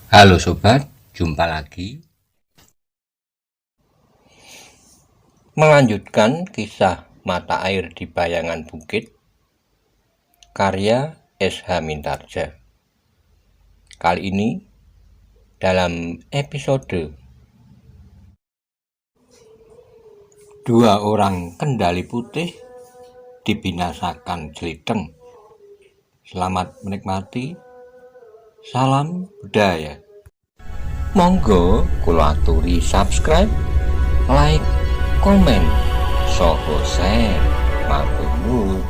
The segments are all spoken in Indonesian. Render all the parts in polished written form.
Halo sobat, jumpa lagi. Melanjutkan kisah Mata Air di Bayangan Bukit, karya S.H. Mintarja. Kali ini dalam episode Dua Orang Kendali Putih Dibinasakan Jeliteng. Selamat menikmati. Salam budaya. Monggo kula aturi subscribe, like, komen, saha share. Matur nuwun.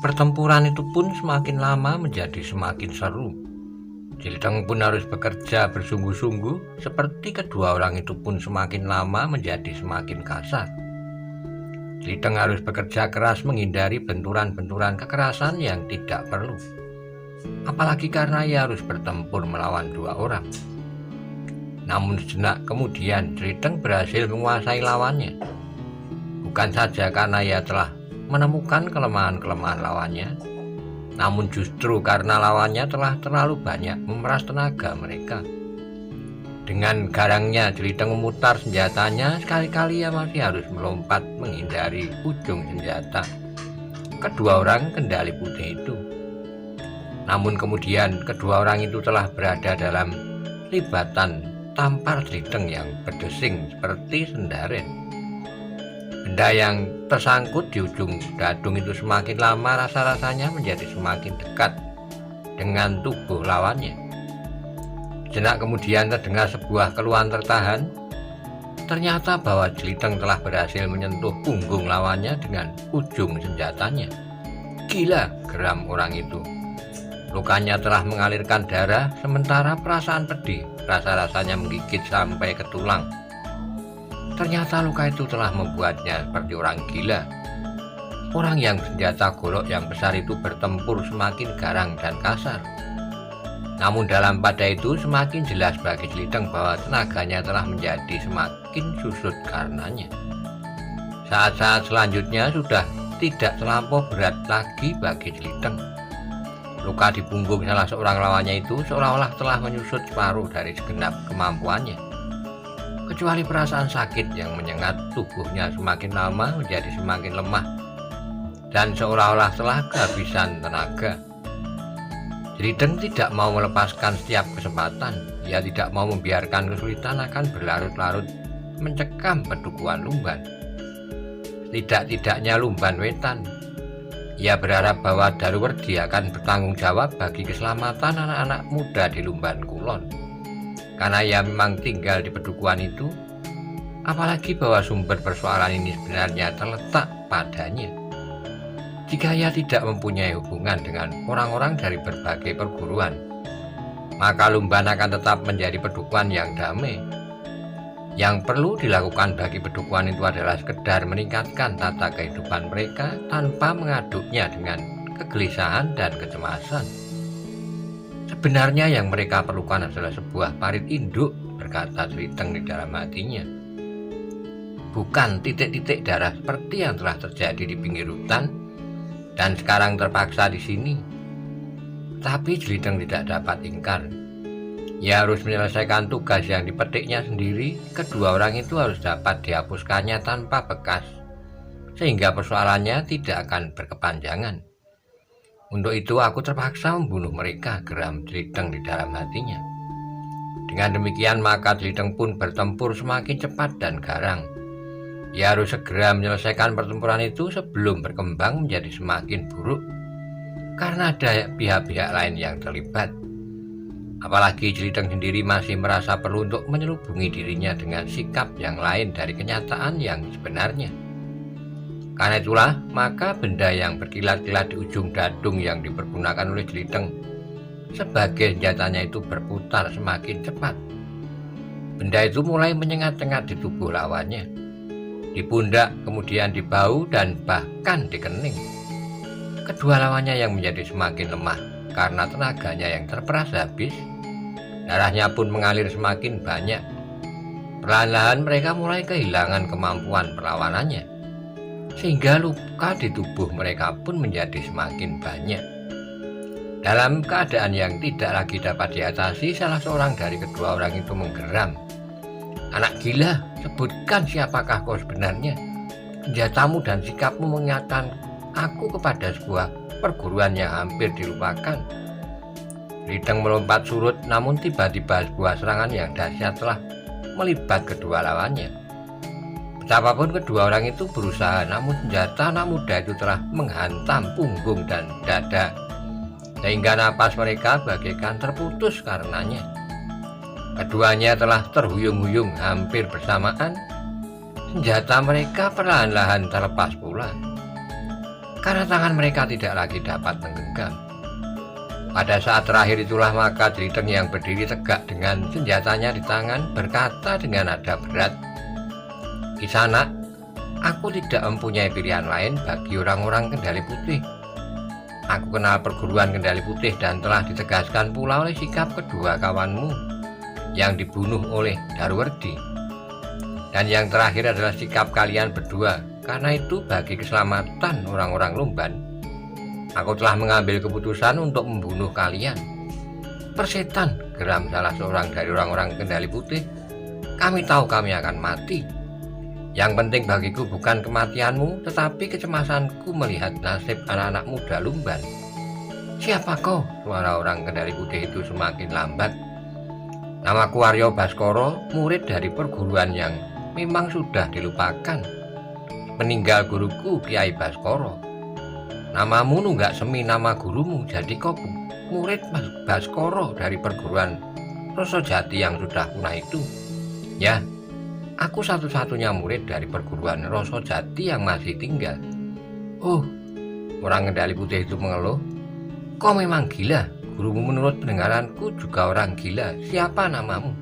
Pertempuran itu pun semakin lama menjadi semakin seru. Jeliteng pun harus bekerja bersungguh-sungguh, seperti kedua orang itu pun semakin lama menjadi semakin kasar. Jeliteng harus bekerja keras menghindari benturan-benturan kekerasan yang tidak perlu. Apalagi karena ia harus bertempur melawan dua orang. Namun sejenak kemudian Jeliteng berhasil menguasai lawannya. Bukan saja karena ia telah menemukan kelemahan-kelemahan lawannya, namun justru karena lawannya telah terlalu banyak memeras tenaga mereka. Dengan garangnya Jeliteng memutar senjatanya, sekali-kali ia masih harus melompat menghindari ujung senjata kedua orang kendali putih itu. Namun kemudian kedua orang itu telah berada dalam libatan tampar Jeliteng yang berdesing seperti sendaren. Benda yang tersangkut di ujung dadung itu semakin lama rasa-rasanya menjadi semakin dekat dengan tubuh lawannya. Sejenak kemudian terdengar sebuah keluhan tertahan. Ternyata bahwa Jeliteng telah berhasil menyentuh punggung lawannya dengan ujung senjatanya. Gila, geram orang itu. Lukanya telah mengalirkan darah, sementara perasaan pedih rasa-rasanya menggigit sampai ke tulang. Ternyata luka itu telah membuatnya seperti orang gila. Orang yang bersenjata golok yang besar itu bertempur semakin garang dan kasar. Namun dalam pada itu semakin jelas bagi Jeliteng bahwa tenaganya telah menjadi semakin susut karenanya. Saat-saat selanjutnya sudah tidak terlampau berat lagi bagi Jeliteng. Luka di punggung salah seorang lawannya itu seolah-olah telah menyusut separuh dari segenap kemampuannya. Kecuali perasaan sakit yang menyengat tubuhnya semakin lama menjadi semakin lemah dan seolah-olah telah kehabisan tenaga. Jeliteng tidak mau melepaskan setiap kesempatan. Ia tidak mau membiarkan kesulitan akan berlarut-larut mencekam pedukuhan Lumban. Tidak-tidaknya Lumban Wetan. Ia berharap bahwa Daruwerdi akan bertanggung jawab bagi keselamatan anak-anak muda di Lumban Kulon. Karena ia memang tinggal di pedukuhan itu, apalagi bahwa sumber persoalan ini sebenarnya terletak padanya. Jika ia tidak mempunyai hubungan dengan orang-orang dari berbagai perguruan, maka Lumban akan tetap menjadi pedukuhan yang damai. Yang perlu dilakukan bagi pedukuhan itu adalah sekedar meningkatkan tata kehidupan mereka tanpa mengaduknya dengan kegelisahan dan kecemasan. Sebenarnya yang mereka perlukan adalah sebuah parit induk, berkata Jeliteng di dalam hatinya. Bukan titik-titik darah seperti yang telah terjadi di pinggir hutan dan sekarang terpaksa di sini. Tapi Jeliteng tidak dapat ingkar. Ia harus menyelesaikan tugas yang dipetiknya sendiri. Kedua orang itu harus dapat dihapuskannya tanpa bekas, sehingga persoalannya tidak akan berkepanjangan. Untuk itu aku terpaksa membunuh mereka, geram Jeliteng di dalam hatinya. Dengan demikian maka Jeliteng pun bertempur semakin cepat dan garang. Ia harus segera menyelesaikan pertempuran itu sebelum berkembang menjadi semakin buruk, karena ada pihak-pihak lain yang terlibat. Apalagi Jeliteng sendiri masih merasa perlu untuk menyelubungi dirinya dengan sikap yang lain dari kenyataan yang sebenarnya. Karena itulah maka benda yang berkilat-kilat di ujung dadung yang dipergunakan oleh Jeliteng sebagai senjatanya itu berputar semakin cepat. Benda itu mulai menyengat-sengat di tubuh lawannya, di pundak, kemudian di bahu, dan bahkan di kening. Kedua lawannya yang menjadi semakin lemah karena tenaganya yang terperas habis. Darahnya pun mengalir semakin banyak. Perlahan-lahan mereka mulai kehilangan kemampuan perlawanannya. sehingga luka di tubuh mereka pun menjadi semakin banyak. Dalam keadaan yang tidak lagi dapat diatasi, salah seorang dari kedua orang itu menggeram. "Anak gila, sebutkan siapakah kau sebenarnya? Senjatamu dan sikapmu mengingatkan aku kepada sebuah perguruan yang hampir dilupakan." Jeliteng melompat surut, namun tiba-tiba sebuah serangan yang dahsyat telah melibat kedua lawannya. Betapapun kedua orang itu berusaha, namun senjata anak muda itu telah menghantam punggung dan dada, sehingga napas mereka bagaikan terputus karenanya. Keduanya telah terhuyung-huyung hampir bersamaan. Senjata mereka perlahan-lahan terlepas pula, karena tangan mereka tidak lagi dapat menggenggam. Pada saat terakhir itulah maka Jeliteng yang berdiri tegak dengan senjatanya di tangan berkata dengan nada berat, "Kisanak, aku tidak mempunyai pilihan lain bagi orang-orang Kendali Putih. Aku kenal perguruan Kendali Putih dan telah ditegaskan pula oleh sikap kedua kawanmu yang dibunuh oleh Daruwerdi. Dan yang terakhir adalah sikap kalian berdua. Karena itu bagi keselamatan orang-orang Lumban, aku telah mengambil keputusan untuk membunuh kalian." "Persetan," geram salah seorang dari orang-orang Kendali Putih. "Kami tahu kami akan mati. Yang penting bagiku bukan kematianmu, tetapi kecemasanku melihat nasib anak-anak muda Lumban." "Siapa kau?" Suara orang Kendali Putih itu semakin lambat. "Namaku Aryo Baskoro, murid dari perguruan yang memang sudah dilupakan. Meninggal guruku Kiai Baskoro. Namamu Nunggak Semi, nama gurumu, jadi kau murid Baskoro dari perguruan Rosojati yang sudah punah itu?" "Ya, aku satu-satunya murid dari perguruan Rosojati yang masih tinggal." "Oh," orang Kendali Putih itu mengeluh, "kau memang gila. Gurumu menurut pendengaranku juga orang gila. Siapa namamu?"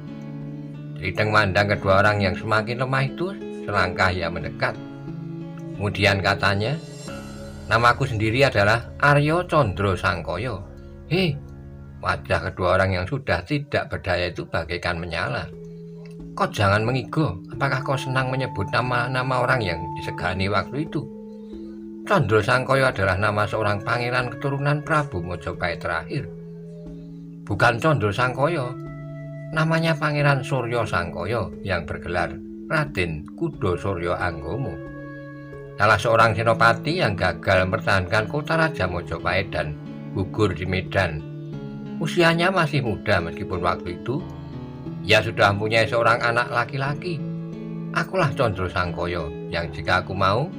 Jeliteng memandang kedua orang yang semakin lemah itu. Selangkah ia mendekat. Kemudian katanya, "Namaku sendiri adalah Aryo Condro Sangkoyo." "Hei!" Wajah kedua orang yang sudah tidak berdaya itu bagaikan menyala. "Kau jangan mengigo. Apakah kau senang menyebut nama-nama orang yang disegani waktu itu? Condro Sangkoyo adalah nama seorang pangeran keturunan Prabu Mojopahit terakhir. Bukan Condro Sangkoyo. Namanya Pangeran Suryo Sangkoyo yang bergelar Raden Kudo Suryo Anggomo. Salah seorang senopati yang gagal mempertahankan kota Raja Mojopahit dan gugur di medan. Usianya masih muda meskipun waktu itu ia sudah mempunyai seorang anak laki-laki. Akulah Condro Sangkoyo yang jika aku mau,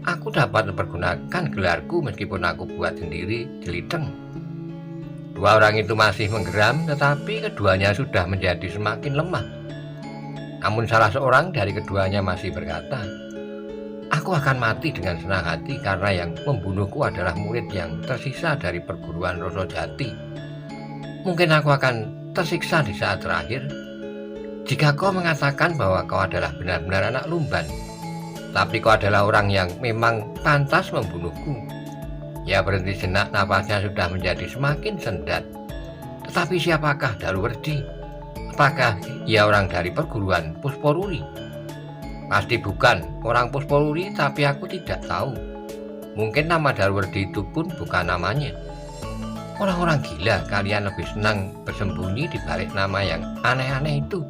aku dapat mempergunakan gelarku meskipun aku buat sendiri." Jeliteng. Dua orang itu masih menggeram, tetapi keduanya sudah menjadi semakin lemah. Namun salah seorang dari keduanya masih berkata, "Aku akan mati dengan senang hati karena yang membunuhku adalah murid yang tersisa dari perguruan Rosojati. Mungkin aku akan tersiksa di saat terakhir jika kau mengatakan bahwa kau adalah benar-benar anak Lumban, tapi kau adalah orang yang memang pantas membunuhku." Ia berhenti sejenak, napasnya sudah menjadi semakin sendat. "Tetapi siapakah Daruwerdi? Apakah ia orang dari perguruan Pusporuri?" "Pasti bukan orang Pusporuri, tapi aku tidak tahu. Mungkin nama Daruwerdi itu pun bukan namanya." "Orang-orang gila, kalian lebih senang bersembunyi di balik nama yang aneh-aneh itu."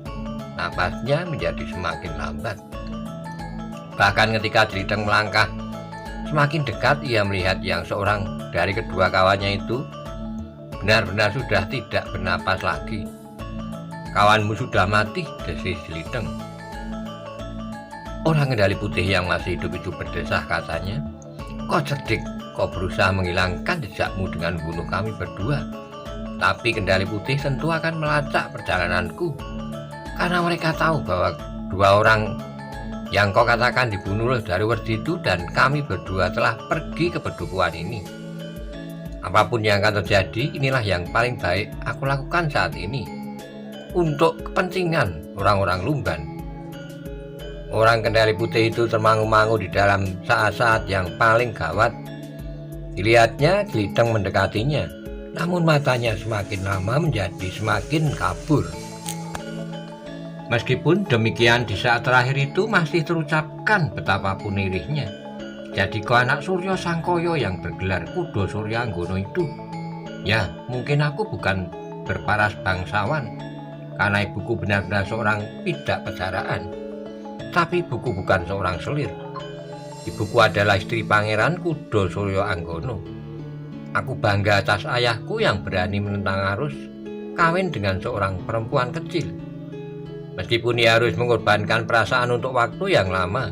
Napasnya menjadi semakin lambat. Bahkan ketika Jeliteng melangkah semakin dekat, ia melihat yang seorang dari kedua kawannya itu benar-benar sudah tidak bernapas lagi. "Kawanmu sudah mati," desis Jeliteng. Orang Kendali Putih yang masih hidup itu berdesah, katanya, "Kau cerdik, kau berusaha menghilangkan jejakmu dengan bunuh kami berdua. Tapi Kendali Putih tentu akan melacak perjalananku, karena mereka tahu bahwa dua orang yang kau katakan dibunuh oleh Daruwerdi itu dan kami berdua telah pergi ke pedukuhan ini. Apapun yang akan terjadi, inilah yang paling baik aku lakukan saat ini untuk kepentingan orang-orang Lumban." Orang Kendali Putih itu termangu-mangu di dalam saat-saat yang paling gawat. Dilihatnya Jeliteng mendekatinya, namun matanya semakin lama menjadi semakin kabur. Meskipun demikian, di saat terakhir itu masih terucapkan betapapun lirihnya. Jadi kau anak Surya Sangkaya yang bergelar Kuda Suryanggono itu? Ya, mungkin aku bukan berparas bangsawan, karena ibuku benar-benar seorang pidak kejaraan. Tapi ibuku bukan seorang selir. Ibuku adalah istri Pangeran Kuda Surya Anggono. Aku bangga atas ayahku yang berani menentang arus kawin dengan seorang perempuan kecil. Meskipun ia harus mengorbankan perasaan untuk waktu yang lama,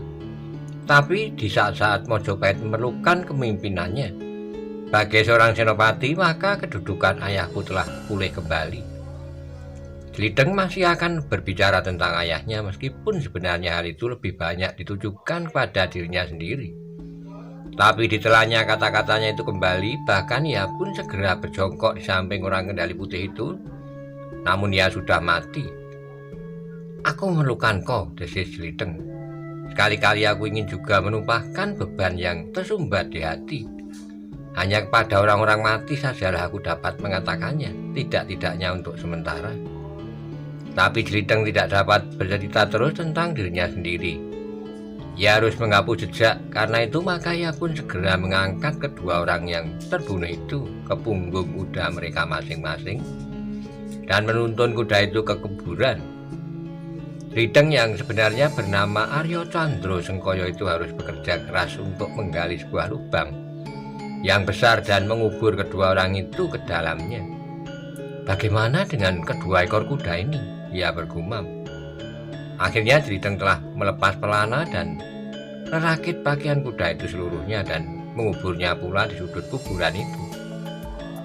tapi di saat-saat Mojopahit memerlukan kepemimpinannya sebagai seorang senopati, maka kedudukan ayahku telah pulih kembali. Jeliteng masih akan berbicara tentang ayahnya, meskipun sebenarnya hal itu lebih banyak ditujukan kepada dirinya sendiri. Tapi ditelannya kata-katanya itu kembali, bahkan ia pun segera berjongkok di samping orang kendali putih itu. Namun ia sudah mati. "Aku memerlukan kau," desis Jeliteng. "Sekali-kali aku ingin juga menumpahkan beban yang tersumbat di hati. Hanya kepada orang-orang mati sajalah aku dapat mengatakannya, tidak-tidaknya untuk sementara." Tapi Jeliteng tidak dapat bercerita terus tentang dirinya sendiri. Ia harus menghapus jejak, karena itu maka ia pun segera mengangkat kedua orang yang terbunuh itu ke punggung kuda mereka masing-masing dan menuntun kuda itu ke kuburan. Jeliteng yang sebenarnya bernama Arya Candra Sengkaya itu harus bekerja keras untuk menggali sebuah lubang yang besar dan mengubur kedua orang itu ke dalamnya. "Bagaimana dengan kedua ekor kuda ini?" ia bergumam. Akhirnya Jeliteng telah melepas pelana dan merakit pakaian kuda itu seluruhnya dan menguburnya pula di sudut kuburan itu.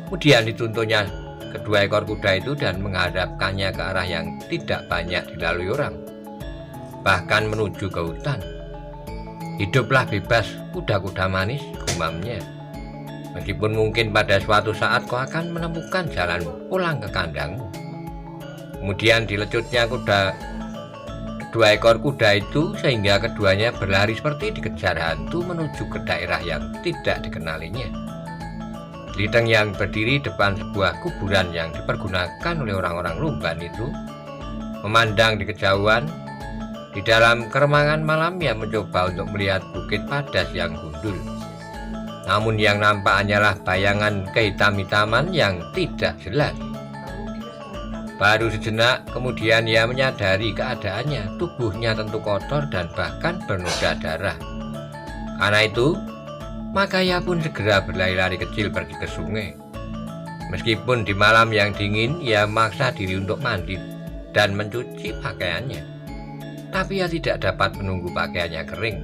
Kemudian dituntunnya kedua ekor kuda itu dan menghadapkannya ke arah yang tidak banyak dilalui orang, bahkan menuju ke hutan. "Hiduplah bebas, kuda-kuda manis," gumamnya. "Meskipun mungkin pada suatu saat kau akan menemukan jalan pulang ke kandangmu." Kemudian dilecutnya kedua ekor kuda itu sehingga keduanya berlari seperti dikejar hantu menuju ke daerah yang tidak dikenalinya. Jeliteng yang berdiri depan sebuah kuburan yang dipergunakan oleh orang-orang Lumban itu memandang di kejauhan. Di dalam keremangan malam ia mencoba untuk melihat Bukit Padas yang gundul. Namun yang nampak hanyalah bayangan kehitam-hitaman yang tidak jelas. Baru sejenak kemudian ia menyadari keadaannya. Tubuhnya tentu kotor dan bahkan bernoda darah. Karena itu maka ia pun segera berlari-lari kecil pergi ke sungai. Meskipun di malam yang dingin ia memaksa diri untuk mandi dan mencuci pakaiannya, tapi ia tidak dapat menunggu pakaiannya kering.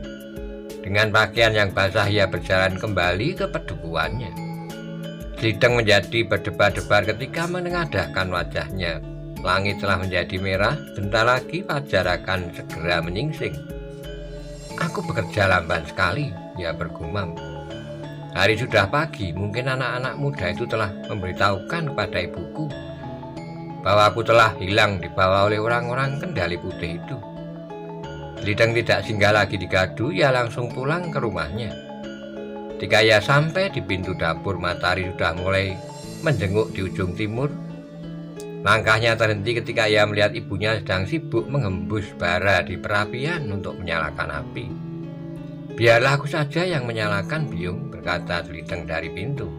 Dengan pakaian yang basah ia berjalan kembali ke pedukuhannya. Jeliteng menjadi berdebar-debar ketika menengadahkan wajahnya. Langit telah menjadi merah, bentar lagi fajar akan segera menyingsing. "Aku bekerja lamban sekali," ia bergumam. "Hari sudah pagi, mungkin anak-anak muda itu telah memberitahukan kepada ibuku bahwa aku telah hilang dibawa oleh orang-orang kendali putih itu." Jeliteng tidak singgah lagi di Gadu, ia langsung pulang ke rumahnya. Ketika ia sampai di pintu dapur, matahari sudah mulai menjenguk di ujung timur. Langkahnya terhenti ketika ia melihat ibunya sedang sibuk menghembus bara di perapian untuk menyalakan api. "Biarlah aku saja yang menyalakan, Biung," berkata Jeliteng dari pintu.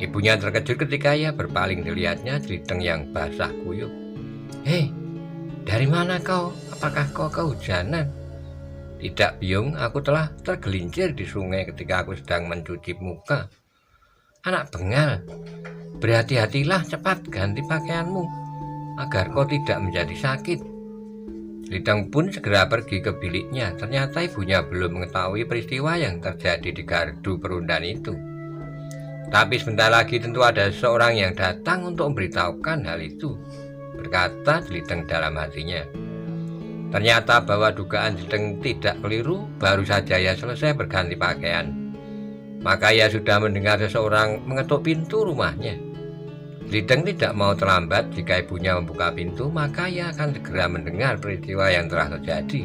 Ibunya terkejut ketika ia berpaling dilihatnya Jeliteng yang basah kuyup. "Hei, dari mana kau? Apakah kau kehujanan?" "Tidak, Biung, aku telah tergelincir di sungai ketika aku sedang mencuci muka." "Anak bengal, berhati-hatilah, cepat ganti pakaianmu agar kau tidak menjadi sakit." Jeliteng pun segera pergi ke biliknya. Ternyata ibunya belum mengetahui peristiwa yang terjadi di gardu perundan itu. Tapi sebentar lagi tentu ada seorang yang datang untuk memberitahukan hal itu, berkata Jeliteng dalam hatinya. Ternyata bahwa dugaan Jeliteng tidak keliru. Baru saja ia selesai berganti pakaian, maka ia sudah mendengar seseorang mengetuk pintu rumahnya. Jeliteng tidak mau terlambat. Jika ibunya membuka pintu, maka ia akan segera mendengar peristiwa yang telah terjadi.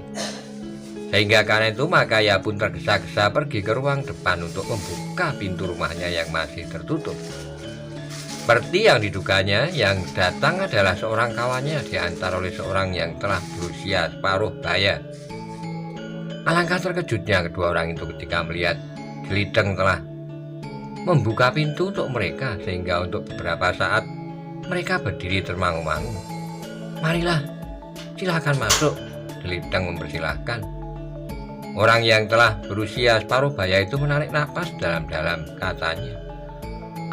Sehingga karena itu maka ia pun tergesa-gesa pergi ke ruang depan untuk membuka pintu rumahnya yang masih tertutup. Seperti yang diduganya, yang datang adalah seorang kawannya diantar oleh seorang yang telah berusia separuh baya. Alangkah terkejutnya kedua orang itu ketika melihat Jeliteng telah membuka pintu untuk mereka, sehingga untuk beberapa saat mereka berdiri termangu-mangu. "Marilah, silakan masuk," Jeliteng mempersilahkan. Orang yang telah berusia separuh baya itu menarik napas dalam-dalam, katanya,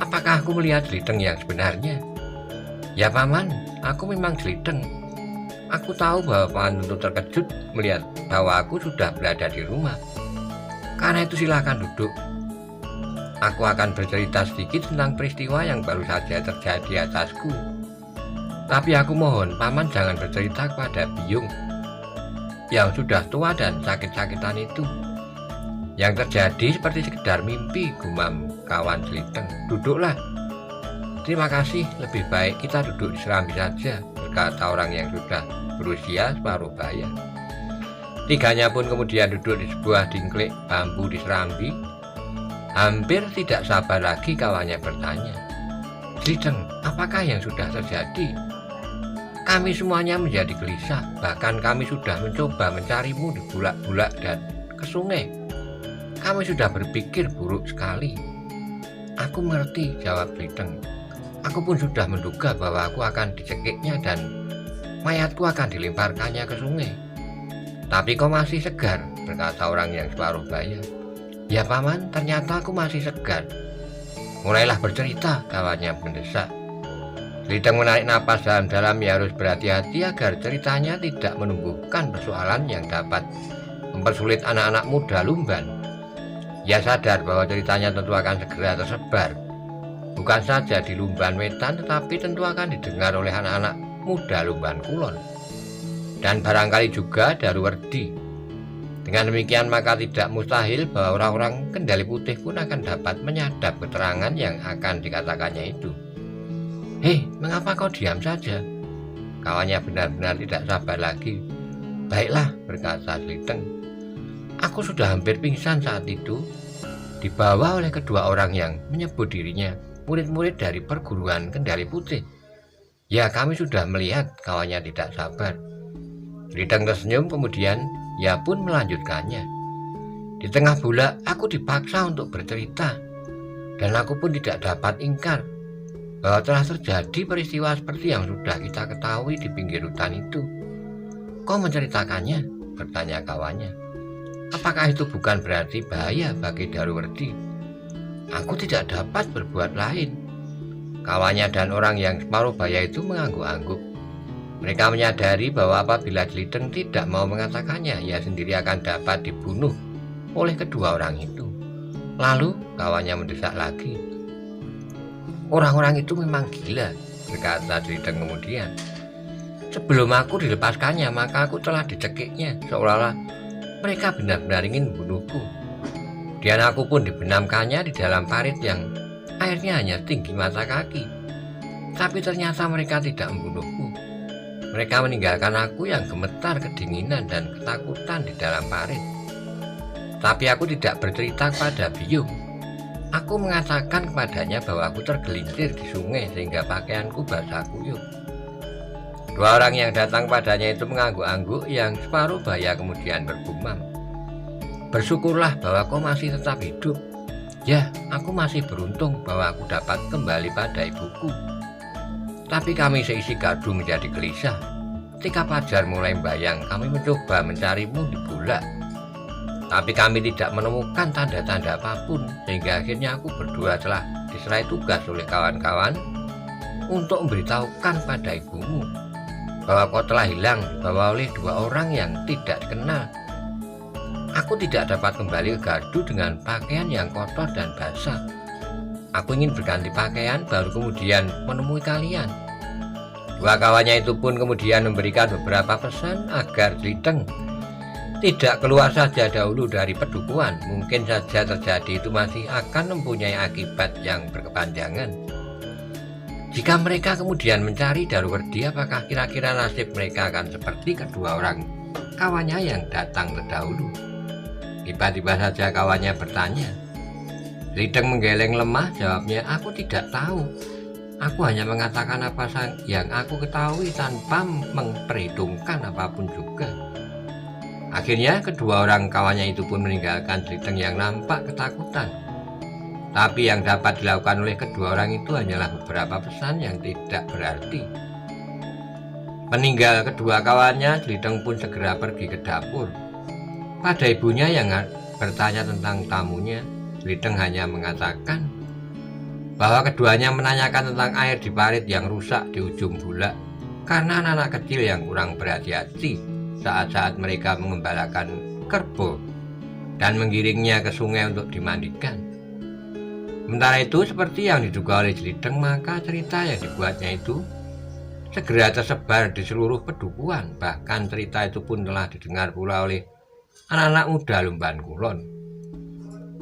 "Apakah aku melihat Jeliteng yang sebenarnya?" "Ya Paman, aku memang Jeliteng. Aku tahu bahwa Paman tentu terkejut melihat bahwa aku sudah berada di rumah. Karena itu silakan duduk. Aku akan bercerita sedikit tentang peristiwa yang baru saja terjadi atasku. Tapi aku mohon Paman jangan bercerita kepada Biyung yang sudah tua dan sakit-sakitan itu. Yang terjadi seperti sekedar mimpi," gumam kawan Jeliteng. "Duduklah." "Terima kasih, lebih baik kita duduk di serambi saja," berkata orang yang sudah berusia separuh baya. Tiganya pun kemudian duduk di sebuah dingklik bambu di serambi. Hampir tidak sabar lagi kawannya bertanya, "Jeliteng, apakah yang sudah terjadi? Kami semuanya menjadi gelisah, bahkan kami sudah mencoba mencarimu di bulak-bulak dan ke sungai. Kami sudah berpikir buruk sekali." "Aku mengerti," jawab Jeliteng. "Aku pun sudah menduga bahwa aku akan dicekiknya dan mayatku akan dilemparkannya ke sungai." "Tapi kau masih segar," berkata orang yang separuh baya. "Ya Paman, ternyata aku masih segar." "Mulailah bercerita," kawannya mendesak. Jeliteng menarik napas dalam-dalam. "Ya harus berhati-hati agar ceritanya tidak menumbuhkan persoalan yang dapat mempersulit anak-anak muda Lumban. Ya sadar bahwa ceritanya tentu akan segera tersebar, bukan saja di Lumban Wetan, tetapi tentu akan didengar oleh anak-anak muda Lumban Kulon, dan barangkali juga Daruwerdi. Dengan demikian maka tidak mustahil bahwa orang-orang Kendali Putih pun akan dapat menyadap keterangan yang akan dikatakannya itu." "Hei, mengapa kau diam saja?" Kawannya benar-benar tidak sabar lagi. "Baiklah," berkata Jeliteng. "Aku sudah hampir pingsan saat itu, dibawa oleh kedua orang yang menyebut dirinya murid-murid dari perguruan Kendali Putih." "Ya, kami sudah melihat," kawannya tidak sabar. Jeliteng tersenyum, kemudian ia pun melanjutkannya. "Di tengah bulak aku dipaksa untuk bercerita, dan aku pun tidak dapat ingkar bahwa telah terjadi peristiwa seperti yang sudah kita ketahui di pinggir hutan itu." "Kau menceritakannya?" bertanya kawannya. "Apakah itu bukan berarti bahaya bagi Daruwerdi?" "Aku tidak dapat berbuat lain." Kawannya dan orang yang separuh baya itu mengangguk-angguk. Mereka menyadari bahwa apabila Jeliteng tidak mau mengatakannya, ia sendiri akan dapat dibunuh oleh kedua orang itu. Lalu kawannya mendesak lagi. "Orang-orang itu memang gila," berkata Jeliteng kemudian. "Sebelum aku dilepaskannya, maka aku telah dicekiknya, seolah-olah mereka benar-benar ingin membunuhku. Dan aku pun dibenamkannya di dalam parit yang airnya hanya tinggi mata kaki. Tapi ternyata mereka tidak membunuhku. Mereka meninggalkan aku yang gemetar kedinginan dan ketakutan di dalam parit. Tapi aku tidak bercerita kepada Biyung. Aku mengatakan kepadanya bahwa aku tergelincir di sungai sehingga pakaianku basah kuyup." Dua orang yang datang padanya itu mengangguk-angguk. Yang separuh baya kemudian bergumam, "Bersyukurlah bahwa kau masih tetap hidup. Ya, aku masih beruntung bahwa aku dapat kembali pada ibuku. Tapi kami seisi gardu menjadi gelisah. Ketika fajar mulai membayang, kami mencoba mencarimu di bulak. Tapi kami tidak menemukan tanda-tanda apapun, sehingga akhirnya aku berdua telah diserai tugas oleh kawan-kawan untuk memberitahukan pada ibumu bahwa kau telah hilang dibawa oleh dua orang yang tidak dikenal. Aku tidak dapat kembali ke gardu dengan pakaian yang kotor dan basah. Aku ingin berganti pakaian baru kemudian menemui kalian." Dua kawannya itu pun kemudian memberikan beberapa pesan agar Jeliteng tidak keluar saja dahulu dari pedukuhan. Mungkin saja terjadi itu masih akan mempunyai akibat yang berkepanjangan. Jika mereka kemudian mencari Daruwerdi, apakah kira-kira nasib mereka akan seperti kedua orang kawannya yang datang terdahulu? Tiba-tiba saja kawannya bertanya. Jeliteng menggeleng lemah, jawabnya, "Aku tidak tahu. Aku hanya mengatakan apa yang aku ketahui tanpa memperhitungkan apapun juga." Akhirnya kedua orang kawannya itu pun meninggalkan Jeliteng yang nampak ketakutan. Tapi yang dapat dilakukan oleh kedua orang itu hanyalah beberapa pesan yang tidak berarti. Meninggal kedua kawannya, Jeliteng pun segera pergi ke dapur. Pada ibunya yang bertanya tentang tamunya, Jeliteng hanya mengatakan bahwa keduanya menanyakan tentang air di parit yang rusak di ujung bulak karena anak-anak kecil yang kurang berhati-hati saat-saat mereka mengembalakan kerbau dan menggiringnya ke sungai untuk dimandikan. Sementara itu, seperti yang diduga oleh Jeliteng, maka cerita yang dibuatnya itu segera tersebar di seluruh pedukuhan. Bahkan cerita itu pun telah didengar pula oleh anak-anak muda Lumban Kulon.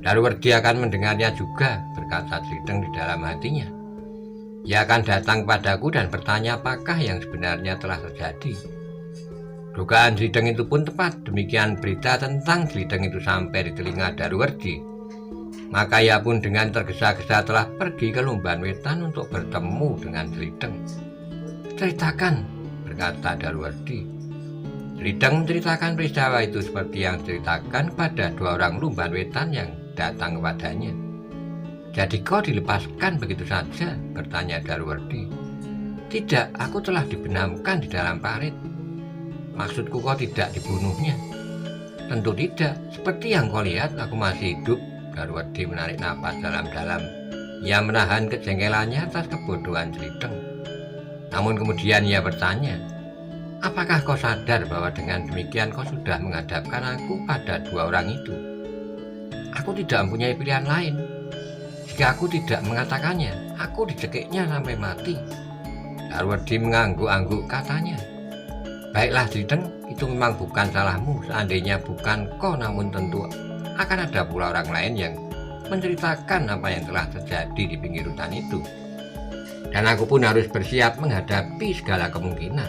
Daruwardi akan mendengarnya juga, berkata Jeliteng di dalam hatinya. Ia akan datang padaku dan bertanya apakah yang sebenarnya telah terjadi. Dugaan Jeliteng itu pun tepat. Demikian berita tentang Jeliteng itu sampai di telinga Daruwardi. Maka ia pun dengan tergesa-gesa telah pergi ke Lumban Wetan untuk bertemu dengan Jeliteng. Ceritakan, berkata Daruwardi. Jeliteng menceritakan peristiwa itu seperti yang diceritakan kepada dua orang Lumban Wetan yang datang kepadanya. Jadi kau dilepaskan begitu saja? Bertanya Daruwardi. Tidak, aku telah dibenamkan di dalam parit. Maksudku kau tidak dibunuhnya? Tentu tidak, seperti yang kau lihat aku masih hidup. Daruwardi menarik napas dalam-dalam. Ia menahan kejengkelannya atas kebodohan Jeliteng. Namun kemudian ia bertanya, apakah kau sadar bahwa dengan demikian kau sudah menghadapkan aku pada dua orang itu? Aku tidak mempunyai pilihan lain. Jika aku tidak mengatakannya, aku dicekiknya sampai mati. Daruwardi mengangguk-angguk, katanya. Baiklah Jeliteng, itu memang bukan salahmu. Seandainya bukan kau, namun tentu akan ada pula orang lain yang menceritakan apa yang telah terjadi di pinggir hutan itu. Dan aku pun harus bersiap menghadapi segala kemungkinan.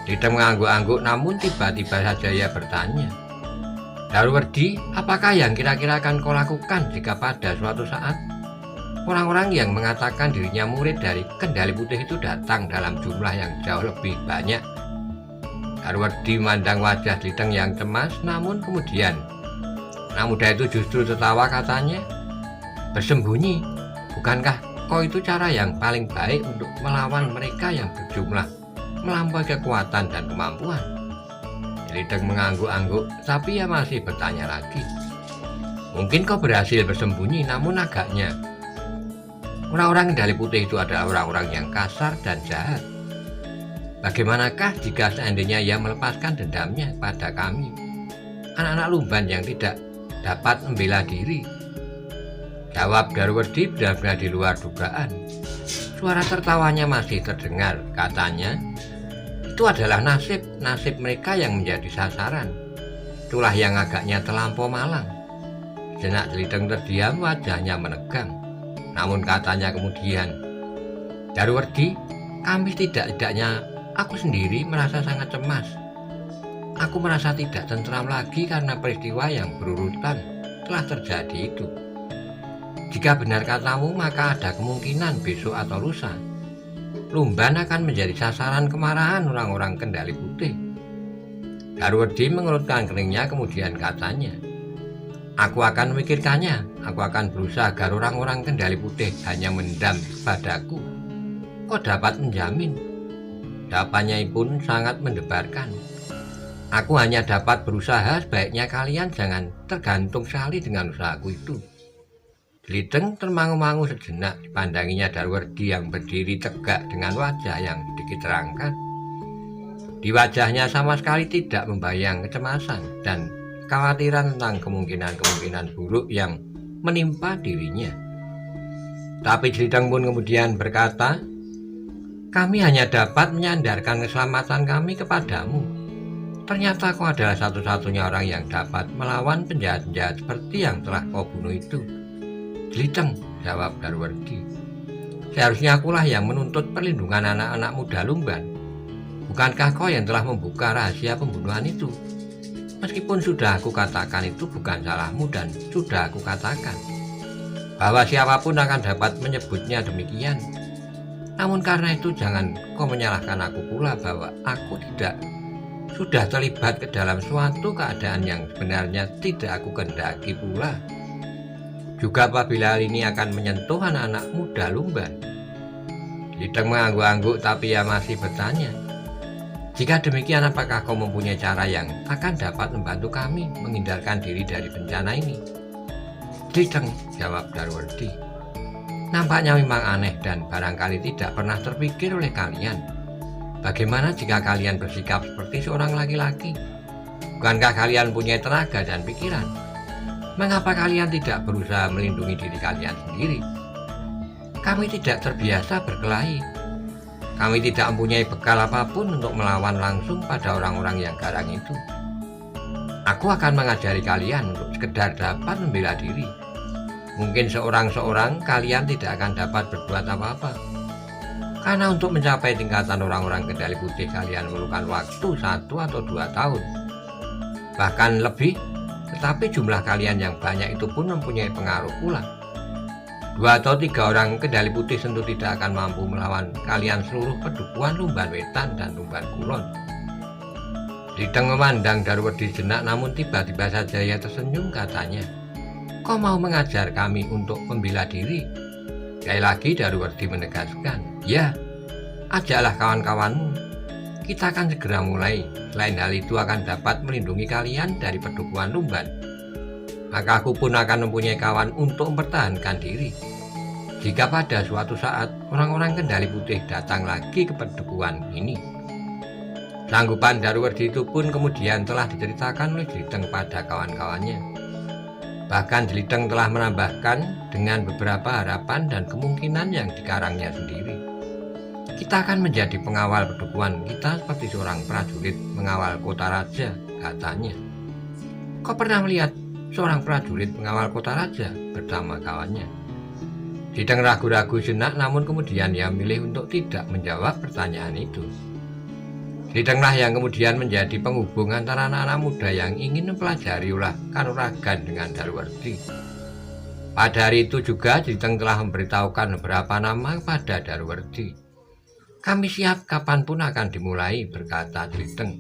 Jeliteng mengangguk-angguk, namun tiba-tiba saja ia bertanya, Daruwardi, apakah yang kira-kira akan kau lakukan jika pada suatu saat orang-orang yang mengatakan dirinya murid dari Kendali Putih itu datang dalam jumlah yang jauh lebih banyak? Daruwardi memandang wajah Jeliteng yang cemas, namun kemudian anak muda itu justru tertawa, katanya, bersembunyi. Bukankah kau itu cara yang paling baik untuk melawan mereka yang berjumlah melampaui kekuatan dan kemampuan? Jeliteng mengangguk-angguk, tapi ia masih bertanya lagi. Mungkin kau berhasil bersembunyi, namun agaknya orang-orang Kendali Putih itu adalah orang-orang yang kasar dan jahat. Bagaimanakah jika seandainya ia melepaskan dendamnya pada kami, anak-anak Lumban yang tidak dapat membela diri? Jawab Daruwardi benar-benar di luar dugaan. Suara tertawanya masih terdengar, katanya, itu adalah nasib mereka yang menjadi sasaran. Itulah yang agaknya terlampau malang. Sejenak Jeliteng terdiam, wajahnya menegang. Namun katanya kemudian, Daruwardi, kami tidaknya aku sendiri merasa sangat cemas. Aku merasa tidak tentram lagi karena peristiwa yang berurutan telah terjadi itu. Jika benar katamu, maka ada kemungkinan besok atau lusa Lumban akan menjadi sasaran kemarahan orang-orang Kendali Putih. Daruwardi mengerutkan keningnya, kemudian katanya, aku akan memikirkannya. Aku akan berusaha agar orang-orang Kendali Putih hanya mendam padaku. Kau dapat menjamin? Jawabannya pun sangat mendebarkan. Aku hanya dapat berusaha, sebaiknya kalian jangan tergantung sekali dengan usahaku itu. Jeliteng termangu-mangu sejenak, dipandanginya Daruwardi yang berdiri tegak dengan wajah yang sedikit terangkat. Di wajahnya sama sekali tidak membayang kecemasan dan kekhawatiran tentang kemungkinan-kemungkinan buruk yang menimpa dirinya. Tapi Jeliteng pun kemudian berkata, kami hanya dapat menyandarkan keselamatan kami kepadamu. Ternyata kau adalah satu-satunya orang yang dapat melawan penjahat-penjahat seperti yang telah kau bunuh itu. Jeliteng, jawab Daruwardi. Seharusnya akulah yang menuntut perlindungan anak-anak muda Lumban. Bukankah kau yang telah membuka rahasia pembunuhan itu? Meskipun sudah aku katakan itu bukan salahmu dan sudah aku katakan bahwa siapapun akan dapat menyebutnya demikian. Namun karena itu jangan kau menyalahkan aku pula bahwa aku tidak sudah terlibat ke dalam suatu keadaan yang sebenarnya tidak aku kehendaki pula. Juga apabila hal ini akan menyentuh anak-anak muda lumban. Jeliteng mengangguk-angguk tapi ia masih bertanya, jika demikian apakah kau mempunyai cara yang akan dapat membantu kami menghindarkan diri dari bencana ini? Jeliteng, jawab Daruwardi. Nampaknya memang aneh dan barangkali tidak pernah terpikir oleh kalian. Bagaimana jika kalian bersikap seperti seorang laki-laki? Bukankah kalian punya tenaga dan pikiran? Mengapa kalian tidak berusaha melindungi diri kalian sendiri? Kami tidak terbiasa berkelahi. Kami tidak mempunyai bekal apapun untuk melawan langsung pada orang-orang yang garang itu. Aku akan mengajari kalian untuk sekedar dapat membela diri. Mungkin seorang-seorang kalian tidak akan dapat berbuat apa-apa. Karena untuk mencapai tingkatan orang-orang kendali putih kalian memerlukan waktu 1 atau 2 tahun. Bahkan lebih, tetapi jumlah kalian yang banyak itu pun mempunyai pengaruh pula. 2 atau 3 orang kendali putih tentu tidak akan mampu melawan kalian seluruh pedukuhan lumban wetan dan lumban kulon. Jeliteng memandang Daruwardi sejenak, namun tiba-tiba saja ia tersenyum, katanya, kau mau mengajar kami untuk membela diri? Sekali lagi Daruwardi menegaskan, ya, ajaklah kawan-kawanmu. Kita akan segera mulai. Selain hal itu akan dapat melindungi kalian dari pedukuhan lumban. Maka aku pun akan mempunyai kawan untuk mempertahankan diri. Jika pada suatu saat orang-orang kendali putih datang lagi ke pedukuhan ini. Sanggupan Daruwardi itu pun kemudian telah diceritakan oleh Jeliteng pada kawan-kawannya. Bahkan Jeliteng telah menambahkan dengan beberapa harapan dan kemungkinan yang dikarangnya sendiri. Kita akan menjadi pengawal pedukuhan kita seperti seorang prajurit mengawal kota raja, katanya. Kau pernah melihat seorang prajurit mengawal kota raja bersama kawannya? Jeliteng ragu-ragu sejenak, namun kemudian ia memilih untuk tidak menjawab pertanyaan itu. Jelitenglah yang kemudian menjadi penghubung antara anak-anak muda yang ingin mempelajari ulah kanuragan dengan Daruwardi. Pada hari itu juga Jeliteng telah memberitahukan beberapa nama pada Daruwardi. Kami siap kapanpun akan dimulai, berkata Jeliteng.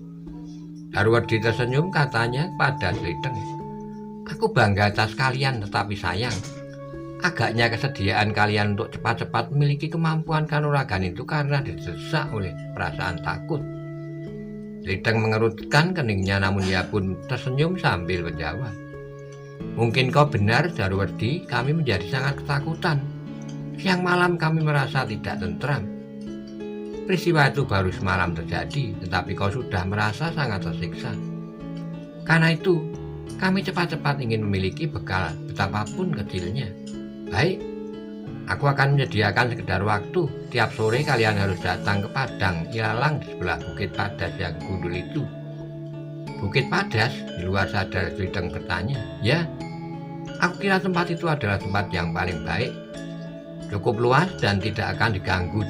Daruwardi tersenyum, katanya pada Jeliteng, aku bangga atas kalian, tetapi sayang, agaknya kesediaan kalian untuk cepat-cepat memiliki kemampuan kanuragan itu karena didesak oleh perasaan takut. Jeliteng mengerutkan keningnya, namun ia pun tersenyum sambil menjawab, mungkin kau benar Daruwardi, kami menjadi sangat ketakutan. Siang malam kami merasa tidak tentram. Peristiwa itu baru semalam terjadi, tetapi kau sudah merasa sangat tersiksa. Karena itu, kami cepat-cepat ingin memiliki bekal betapapun kecilnya. Baik, aku akan menyediakan sekedar waktu. Tiap sore kalian harus datang ke padang ilalang di sebelah Bukit Padas yang gundul itu. Bukit Padas? Di luar sadar Jeliteng bertanya. Ya, aku kira tempat itu adalah tempat yang paling baik. Cukup luas dan tidak akan diganggu.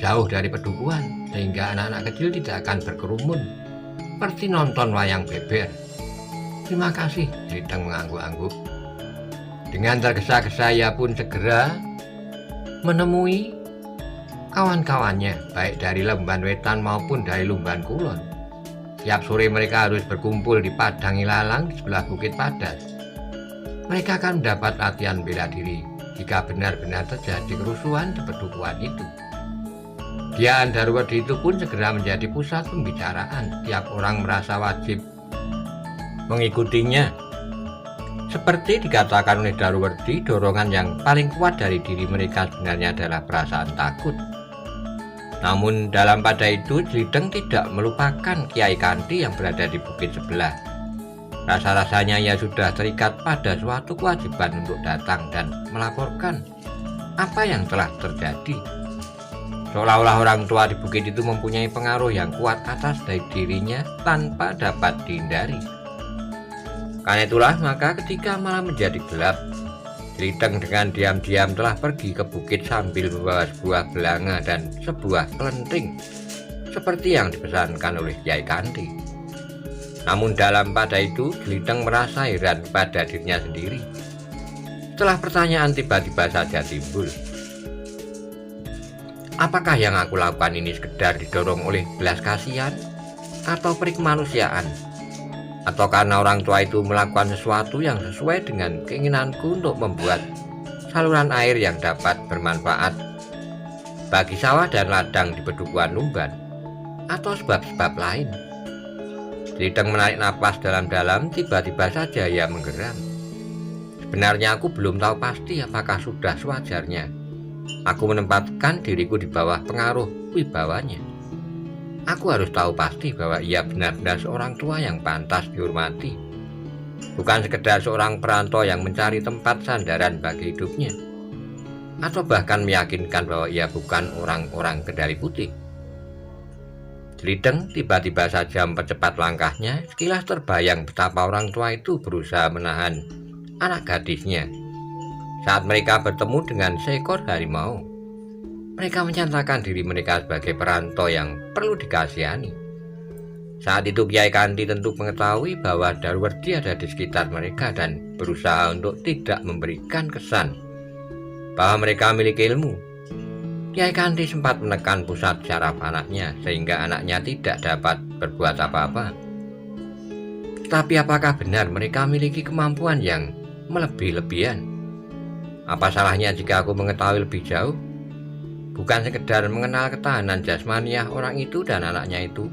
Jauh dari pedukuhan, sehingga anak-anak kecil tidak akan berkerumun seperti nonton wayang beber. Terima kasih, Jeliteng mengangguk-angguk. Dengan tergesa-gesa ia pun segera menemui kawan-kawannya, baik dari lumban wetan maupun dari lumban kulon. Tiap sore mereka harus berkumpul di padang ilalang di sebelah Bukit Padas. Mereka akan mendapat latihan bela diri jika benar-benar terjadi kerusuhan di pedukuhan itu. Dian Daruwardi itu pun segera menjadi pusat pembicaraan. Tiap orang merasa wajib mengikutinya. Seperti dikatakan oleh Daruwardi, dorongan yang paling kuat dari diri mereka sebenarnya adalah perasaan takut. Namun dalam pada itu Jeliteng tidak melupakan Kiai Kanthi yang berada di bukit sebelah. Rasa-rasanya ia sudah terikat pada suatu kewajiban untuk datang dan melaporkan apa yang telah terjadi. Seolah-olah orang tua di bukit itu mempunyai pengaruh yang kuat atas dari dirinya tanpa dapat dihindari. Karena itulah maka ketika malam menjadi gelap, Jeliteng dengan diam-diam telah pergi ke bukit sambil membawa sebuah belanga dan sebuah kelenting seperti yang dipesankan oleh Kiai Kanthi. Namun dalam pada itu Jeliteng merasa heran pada dirinya sendiri. Setelah pertanyaan tiba-tiba saja timbul. Apakah yang aku lakukan ini sekedar didorong oleh belas kasihan? atau perikemanusiaan, atau karena orang tua itu melakukan sesuatu yang sesuai dengan keinginanku untuk membuat saluran air yang dapat bermanfaat bagi sawah dan ladang di Pedukuhan Numban, atau sebab-sebab lain. Jeliteng menarik napas dalam-dalam, tiba-tiba saja ia menggeram. Sebenarnya aku belum tahu pasti apakah sudah sewajarnya aku menempatkan diriku di bawah pengaruh wibawanya. Aku harus tahu pasti bahwa ia benar-benar seorang tua yang pantas dihormati, bukan sekedar seorang perantau yang mencari tempat sandaran bagi hidupnya, atau bahkan meyakinkan bahwa ia bukan orang-orang Kendari Putih. Jeliteng tiba-tiba saja mempercepat langkahnya. Sekilas terbayang betapa orang tua itu berusaha menahan anak gadisnya saat mereka bertemu dengan seekor harimau. Mereka menyatakan diri mereka sebagai perantau yang perlu dikasihani. Saat itu Kiai Kanti tentu mengetahui bahwa Daruwerdi ada di sekitar mereka dan berusaha untuk tidak memberikan kesan bahwa mereka memiliki ilmu. Kiai Kanti sempat menekan pusat syaraf anaknya sehingga anaknya tidak dapat berbuat apa-apa. Tapi apakah benar mereka memiliki kemampuan yang melebih-lebihan? Apa salahnya jika aku mengetahui lebih jauh? Bukan sekedar mengenal ketahanan jasmaniah orang itu dan anaknya itu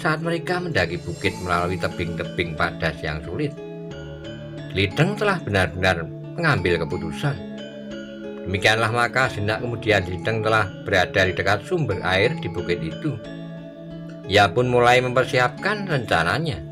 saat mereka mendaki bukit melalui tebing-tebing padas yang sulit. Jeliteng telah benar-benar mengambil keputusan. Demikianlah maka sejenak kemudian Jeliteng telah berada di dekat sumber air di bukit itu. Ia pun mulai mempersiapkan rencananya.